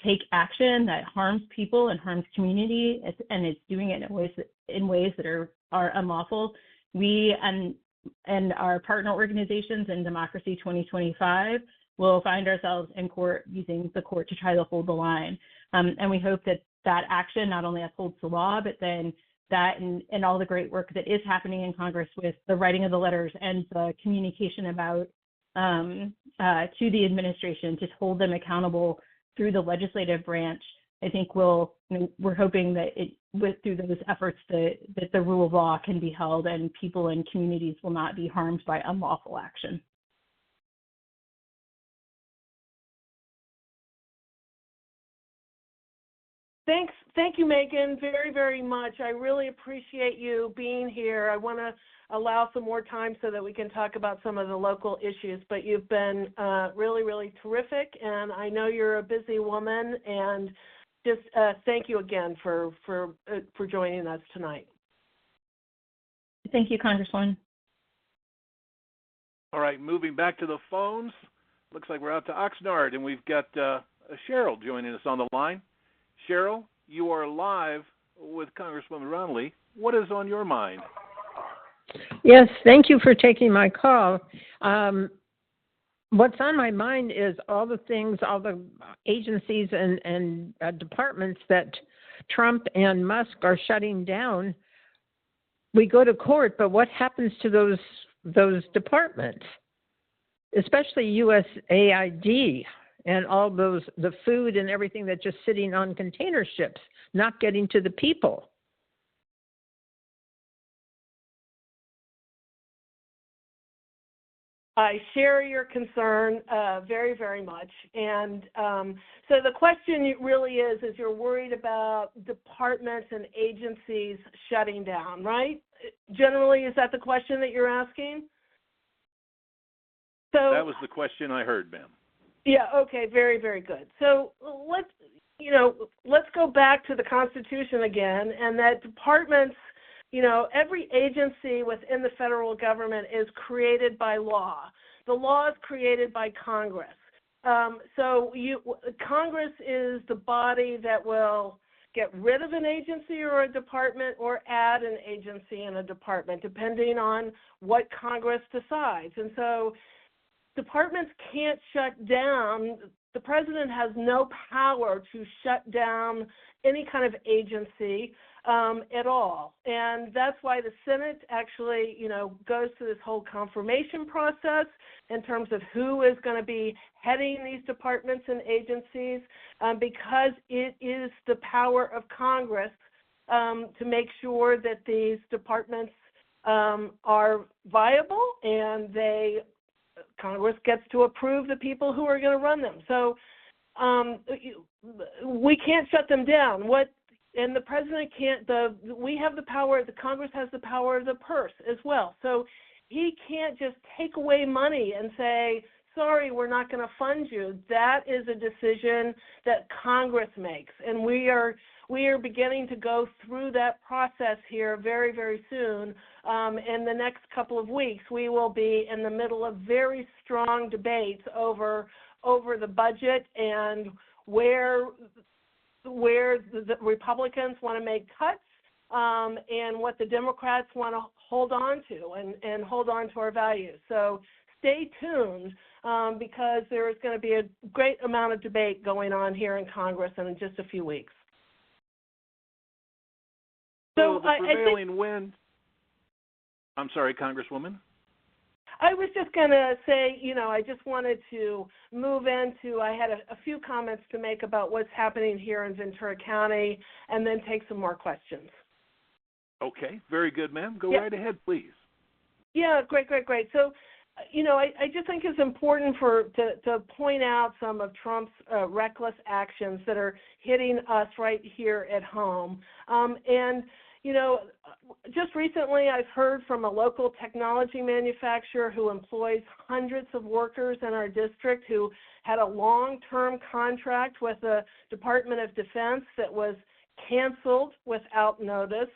take action that harms people and harms community, and it's doing it in ways that are unlawful, we and our partner organizations in Democracy 2025 will find ourselves in court, using the court to try to hold the line. And we hope that action not only upholds the law, but then that and all the great work that is happening in Congress with the writing of the letters and the communication about to the administration to hold them accountable through the legislative branch. I think we're hoping that through those efforts that the rule of law can be held and people and communities will not be harmed by unlawful action. Thank you, Megan, very, very much. I really appreciate you being here. I want to allow some more time so that we can talk about some of the local issues, but you've been really, really terrific, and I know you're a busy woman, and just thank you again for joining us tonight. Thank you, Congresswoman. All right, moving back to the phones. Looks like we're out to Oxnard, and we've got Cheryl joining us on the line. Cheryl, you are live with Congresswoman Brownley. What is on your mind? Yes, thank you for taking my call. What's on my mind is all the things, all the agencies and departments that Trump and Musk are shutting down. We go to court, but what happens to those departments, especially USAID and all the food and everything that's just sitting on container ships, not getting to the people? I share your concern very, very much. And so the question really is you're worried about departments and agencies shutting down, right? Generally, is that the question that you're asking? So that was the question I heard, ma'am. Yeah, okay, very, very good. So let's go back to the Constitution again, and that departments, every agency within the federal government is created by law. The law is created by Congress. Congress is the body that will get rid of an agency or a department or add an agency and a department, depending on what Congress decides. And so departments can't shut down. The president has no power to shut down any kind of agency at all. And that's why the Senate actually, goes through this whole confirmation process in terms of who is going to be heading these departments and agencies, because it is the power of Congress to make sure that these departments are viable and Congress gets to approve the people who are going to run them. So we can't shut them down. And the president can't. We have the power. The Congress has the power of the purse as well. So he can't just take away money and say, "Sorry, we're not going to fund you." That is a decision that Congress makes, and we are beginning to go through that process here very, very soon. In the next couple of weeks, we will be in the middle of very strong debates over the budget and where the Republicans want to make cuts, and what the Democrats want to hold on to and hold on to our values. So stay tuned, because there is going to be a great amount of debate going on here in Congress in just a few weeks. So the prevailing wind. I'm sorry, Congresswoman. I was just going to say, I just wanted to move into, I had a few comments to make about what's happening here in Ventura County, and then take some more questions. Okay, very good, ma'am. Go right ahead, please. Yeah, great. So, I just think it's important to point out some of Trump's reckless actions that are hitting us right here at home. Just recently I've heard from a local technology manufacturer who employs hundreds of workers in our district who had a long-term contract with the Department of Defense that was canceled without notice.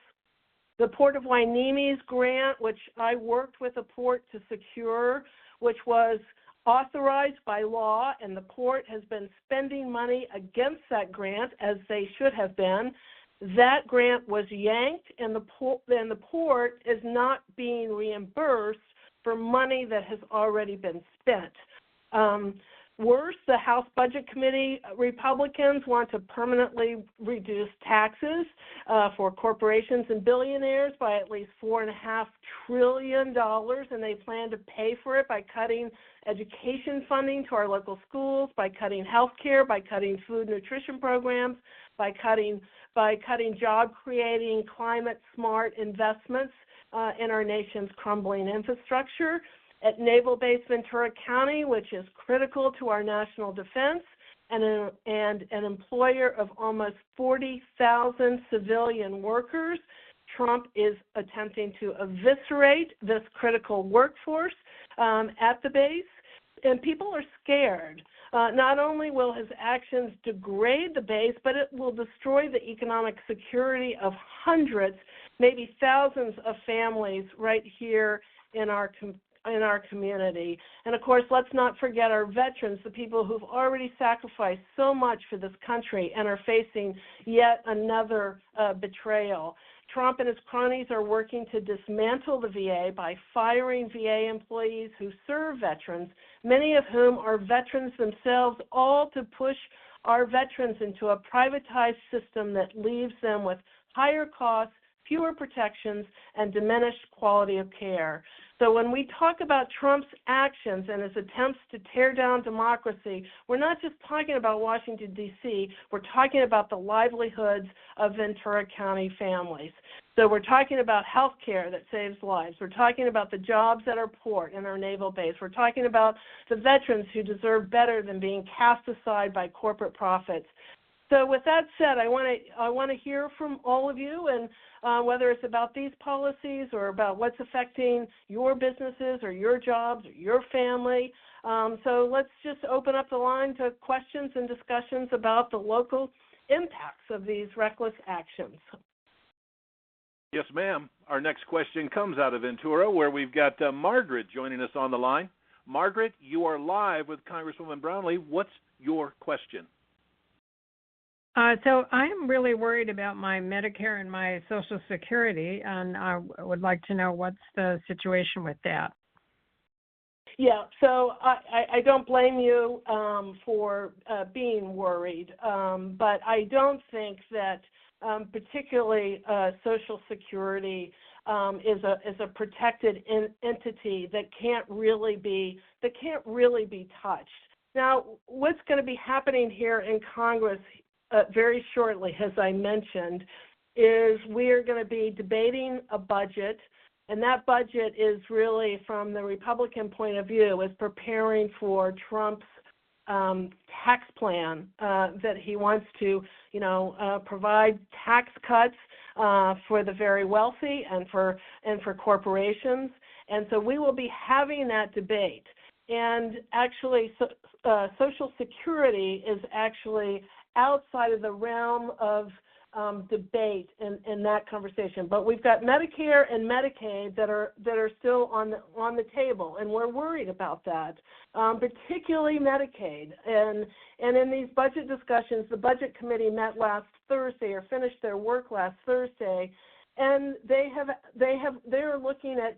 The Port of Huenemi's grant, which I worked with the port to secure, which was authorized by law, and the port has been spending money against that grant, as they should have been. That grant was yanked, and the port is not being reimbursed for money that has already been spent. Worse, the House Budget Committee Republicans want to permanently reduce taxes for corporations and billionaires by at least $4.5 trillion, and they plan to pay for it by cutting education funding to our local schools, by cutting health care, by cutting food nutrition programs, by cutting job-creating, climate-smart investments in our nation's crumbling infrastructure. At Naval Base Ventura County, which is critical to our national defense, and an employer of almost 40,000 civilian workers, Trump is attempting to eviscerate this critical workforce at the base, and people are scared. Not only will his actions degrade the base, but it will destroy the economic security of hundreds, maybe thousands of families right here in our community. And of course, let's not forget our veterans, the people who've already sacrificed so much for this country and are facing yet another betrayal. Trump and his cronies are working to dismantle the VA by firing VA employees who serve veterans, many of whom are veterans themselves, all to push our veterans into a privatized system that leaves them with higher costs, fewer protections, and diminished quality of care. So when we talk about Trump's actions and his attempts to tear down democracy, we're not just talking about Washington, D.C., we're talking about the livelihoods of Ventura County families. So we're talking about health care that saves lives. We're talking about the jobs at our port and our naval base. We're talking about the veterans who deserve better than being cast aside by corporate profits. So with that said, I want to hear from all of you, and whether it's about these policies or about what's affecting your businesses or your jobs or your family. So let's just open up the line to questions and discussions about the local impacts of these reckless actions. Yes, ma'am. Our next question comes out of Ventura, where we've got Margaret joining us on the line. Margaret, you are live with Congresswoman Brownley. What's your question? So I'm really worried about my Medicare and my Social Security, and I would like to know what's the situation with that. Yeah, so I don't blame you for being worried, but I don't think that particularly Social Security is a protected entity that can't really be touched. Now, what's going to be happening here in Congress very shortly, as I mentioned, is we are going to be debating a budget, and that budget is really, from the Republican point of view, is preparing for Trump's tax plan that he wants to, provide tax cuts for the very wealthy and for corporations, and so we will be having that debate. And actually, Social Security is actually outside of the realm of debate in that conversation. But we've got Medicare and Medicaid that are still on the table, and we're worried about that, particularly Medicaid. And in these budget discussions, the Budget Committee met last Thursday or finished their work last Thursday, and they're looking at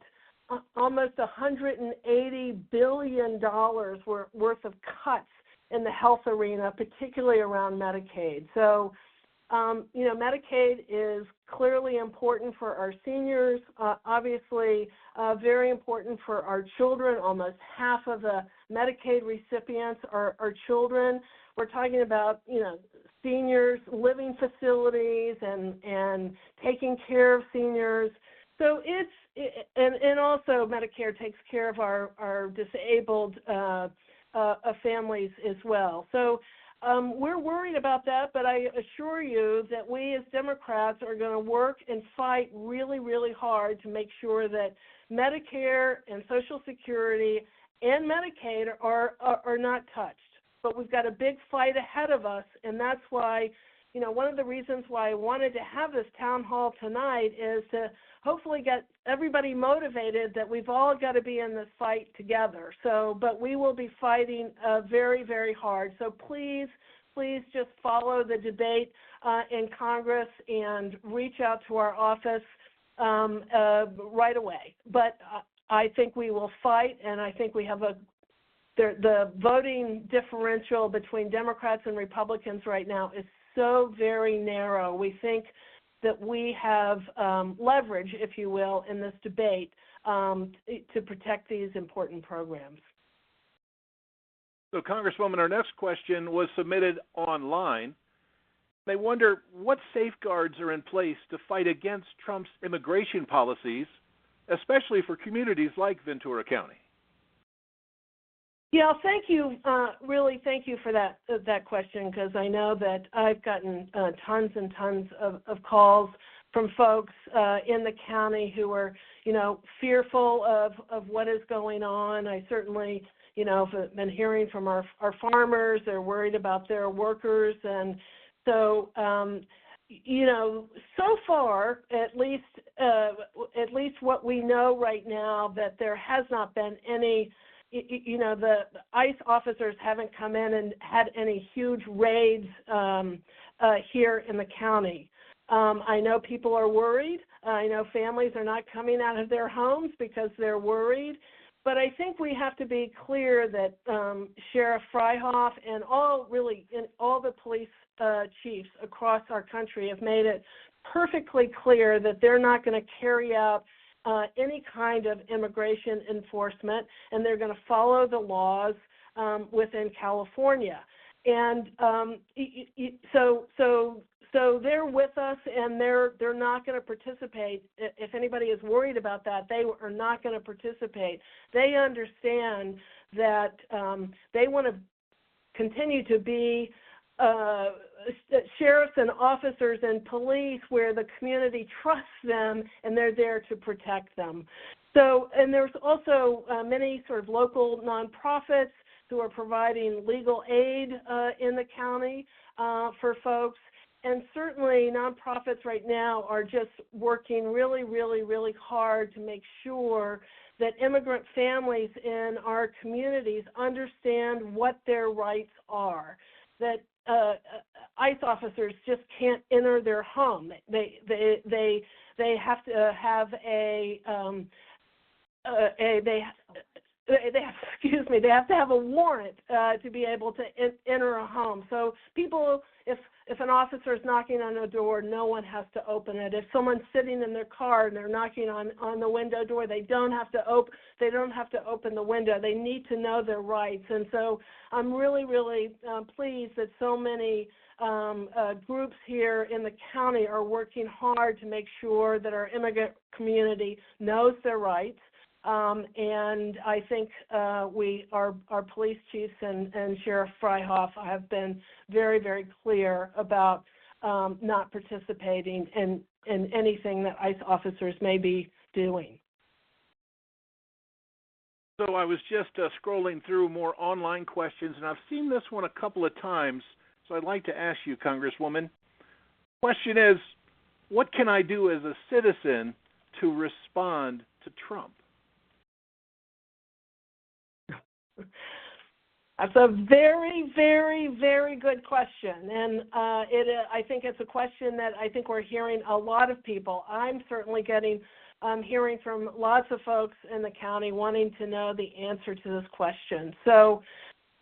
almost $180 billion worth of cuts in the health arena, particularly around Medicaid. So, Medicaid is clearly important for our seniors, obviously very important for our children. Almost half of the Medicaid recipients are children. We're talking about, seniors, living facilities, and taking care of seniors. So and also Medicare takes care of our disabled families as well. So we're worried about that, but I assure you that we as Democrats are going to work and fight really, really hard to make sure that Medicare and Social Security and Medicaid are not touched. But we've got a big fight ahead of us, and that's why, one of the reasons why I wanted to have this town hall tonight is to hopefully get everybody motivated that we've all got to be in this fight together. So, but we will be fighting very, very hard. So please just follow the debate in Congress and reach out to our office right away. But I think we will fight, and I think we have the voting differential between Democrats and Republicans right now is so very narrow. We think that we have leverage, if you will, in this debate to protect these important programs. So, Congresswoman, our next question was submitted online. They wonder what safeguards are in place to fight against Trump's immigration policies, especially for communities like Ventura County. Yeah, thank you. Really, thank you for that question, because I know that I've gotten tons and tons of calls from folks in the county who are, fearful of what is going on. I certainly, have been hearing from our farmers. They're worried about their workers, and so, so far, at least what we know right now, that there has not been any. The ICE officers haven't come in and had any huge raids here in the county. I know people are worried. I know families are not coming out of their homes because they're worried. But I think we have to be clear that Sheriff Freihoff and all the police chiefs across our country have made it perfectly clear that they're not going to carry out any kind of immigration enforcement, and they're going to follow the laws within California. And so they're with us, and they're not going to participate. If anybody is worried about that, they are not going to participate. They understand that they want to continue to be sheriffs and officers and police where the community trusts them and they're there to protect them. So, and there's also many sort of local nonprofits who are providing legal aid in the county for folks. And certainly nonprofits right now are just working really, really, really hard to make sure that immigrant families in our communities understand what their rights are, that ICE officers just can't enter their home. They have to have they have to have a warrant to be able to enter a home. So people, if an officer is knocking on a door, no one has to open it. If someone's sitting in their car and they're knocking on the window door, they don't have to open the window. They need to know their rights. And so I'm really, really pleased that so many groups here in the county are working hard to make sure that our immigrant community knows their rights. And I think our police chiefs and Sheriff Freihoff have been very, very clear about not participating in anything that ICE officers may be doing. So I was just scrolling through more online questions, and I've seen this one a couple of times, so I'd like to ask you, Congresswoman, Question is, what can I do as a citizen to respond to Trump? That's a very, very, very good question, and I think it's a question that I think we're hearing a lot of people. I'm certainly hearing from lots of folks in the county wanting to know the answer to this question. So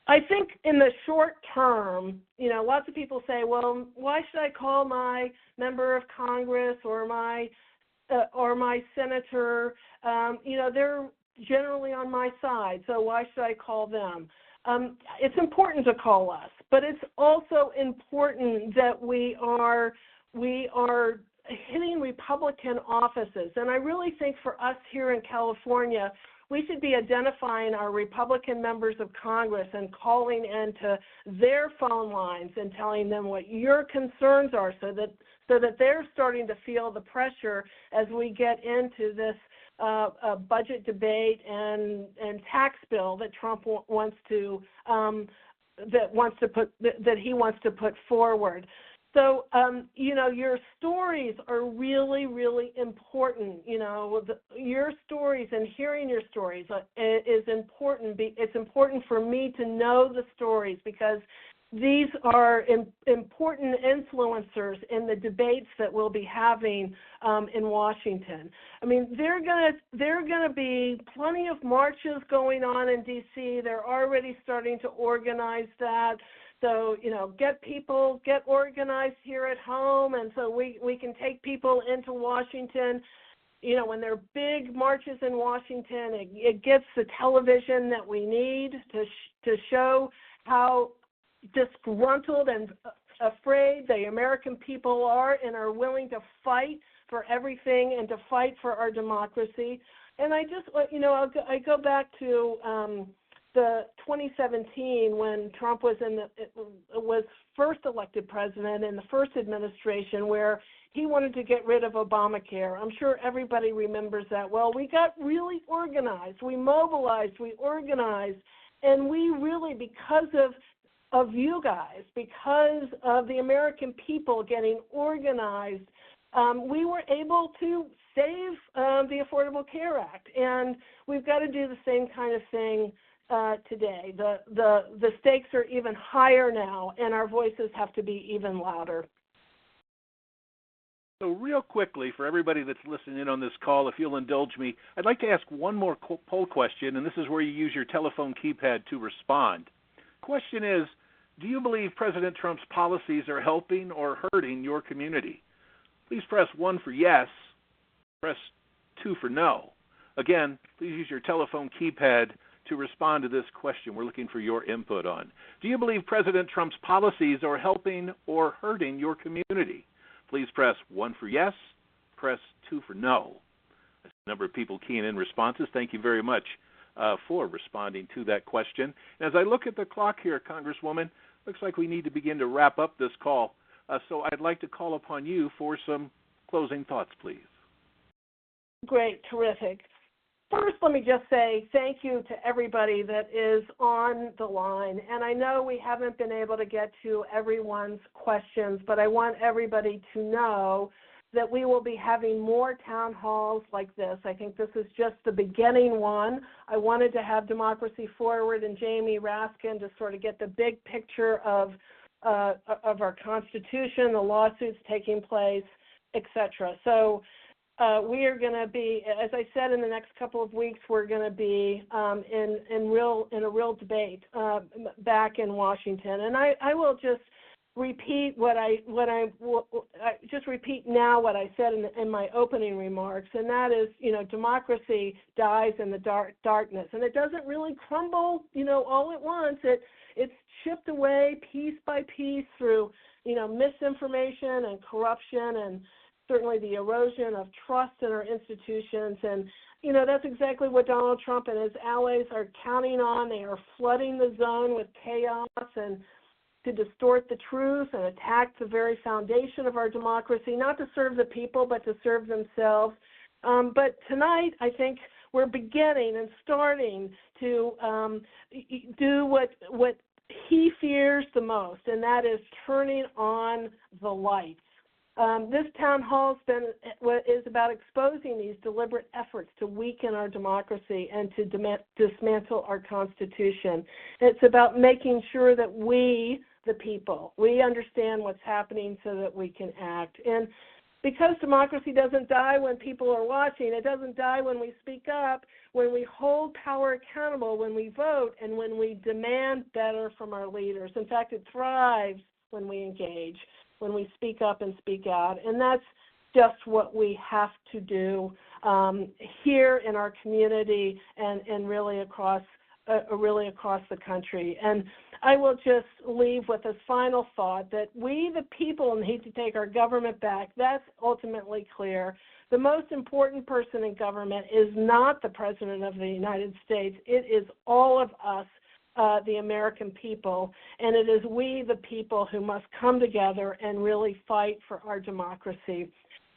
I think in the short term, lots of people say, well, why should I call my member of Congress or my senator? They're generally on my side, so why should I call them? It's important to call us, but it's also important that we are hitting Republican offices. And I really think for us here in California, we should be identifying our Republican members of Congress and calling into their phone lines and telling them what your concerns are so that they're starting to feel the pressure as we get into this budget debate and tax bill that Trump wants to put forward. So your stories are really, really important. Your stories and hearing your stories is important. It's important for me to know the stories because these are important influencers in the debates that we'll be having in Washington. I mean, there are gonna be plenty of marches going on in D.C. They're already starting to organize that. So, get organized here at home, and so we can take people into Washington. When there are big marches in Washington, it gets the television that we need to show how disgruntled and afraid the American people are and are willing to fight for everything and to fight for our democracy. And I just, I go back to the 2017 when Trump was first elected president in the first administration, where he wanted to get rid of Obamacare. I'm sure everybody remembers that well. We got really organized. We mobilized. We organized. And we really, because of you guys, because of the American people getting organized, we were able to save the Affordable Care Act. And we've got to do the same kind of thing today. The stakes are even higher now, and our voices have to be even louder. So real quickly, for everybody that's listening in on this call, if you'll indulge me, I'd like to ask one more poll question, and this is where you use your telephone keypad to respond. Question is, do you believe President Trump's policies are helping or hurting your community? Please press 1 for yes, press 2 for no. Again, please use your telephone keypad to respond to this question we're looking for your input on. Do you believe President Trump's policies are helping or hurting your community? Please press 1 for yes, press 2 for no. There's a number of people keying in responses. Thank you very much for responding to that question. And as I look at the clock here, Congresswoman, looks like we need to begin to wrap up this call. So I'd like to call upon you for some closing thoughts, please. Great, terrific. First, let me just say thank you to everybody that is on the line. And I know we haven't been able to get to everyone's questions, but I want everybody to know that we will be having more town halls like this. I think this is just the beginning one. I wanted to have Democracy Forward and Jamie Raskin to sort of get the big picture of our Constitution, the lawsuits taking place, et cetera. So we are going to be, as I said, in the next couple of weeks, we're going to be in a real debate back in Washington. And I will just repeat what I repeat now what I said in my opening remarks, and that is, democracy dies in the darkness, and it doesn't really crumble, all at once. It's chipped away piece by piece through, misinformation and corruption, and certainly the erosion of trust in our institutions. And that's exactly what Donald Trump and his allies are counting on. They are flooding the zone with chaos and to distort the truth and attack the very foundation of our democracy, not to serve the people, but to serve themselves. But tonight, I think we're beginning and starting to do what he fears the most, and that is turning on the lights. This town hall is about exposing these deliberate efforts to weaken our democracy and to dismantle our Constitution. It's about making sure that we, the people, we understand what's happening so that we can act. And because democracy doesn't die when people are watching, it doesn't die when we speak up, when we hold power accountable, when we vote, and when we demand better from our leaders. In fact, it thrives when we engage, when we speak up and speak out. And that's just what we have to do here in our community and really across the country. And I will just leave with a final thought that we, the people, need to take our government back. That's ultimately clear. The most important person in government is not the President of the United States. It is all of us, the American people, and it is we, the people, who must come together and really fight for our democracy.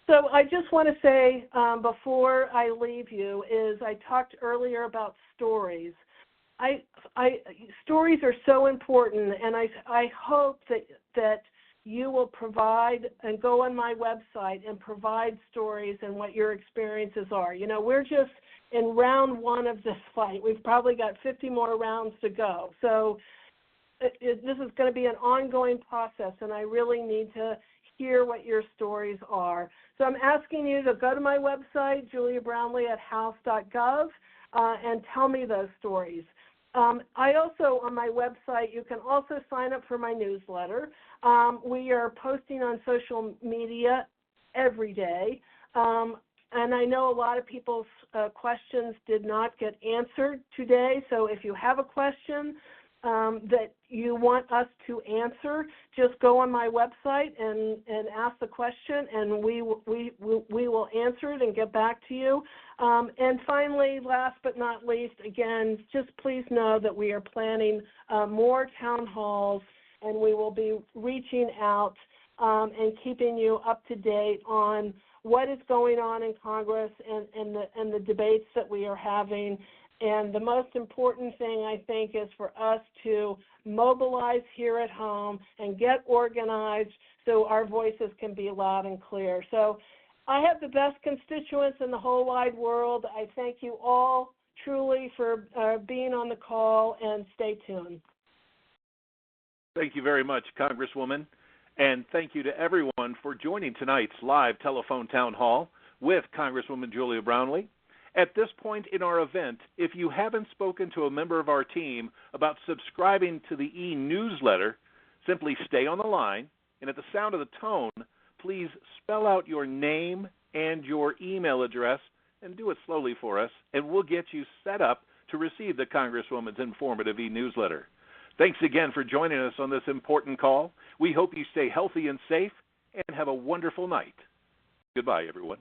So I just want to say before I leave you is I talked earlier about stories. Stories are so important, and I hope that you will provide and go on my website and provide stories and what your experiences are. You know, we're just in round one of this fight. We've probably got 50 more rounds to go. So this is going to be an ongoing process, and I really need to hear what your stories are. So I'm asking you to go to my website, juliabrownley@house.gov, and tell me those stories. I also, on my website, you can also sign up for my newsletter. We are posting on social media every day. And I know a lot of people's questions did not get answered today. So if you have a question that you want us to answer, just go on my website and ask the question, and we will answer it and get back to you. And finally, last but not least, again, just please know that we are planning more town halls, and we will be reaching out and keeping you up to date on what is going on in Congress and the debates that we are having. And the most important thing, I think, is for us to mobilize here at home and get organized so our voices can be loud and clear. So I have the best constituents in the whole wide world. I thank you all truly for being on the call, and stay tuned. Thank you very much, Congresswoman. And thank you to everyone for joining tonight's live telephone town hall with Congresswoman Julia Brownley. At this point in our event, if you haven't spoken to a member of our team about subscribing to the e-newsletter, simply stay on the line, and at the sound of the tone, please spell out your name and your email address, and do it slowly for us, and we'll get you set up to receive the Congresswoman's informative e-newsletter. Thanks again for joining us on this important call. We hope you stay healthy and safe, and have a wonderful night. Goodbye, everyone.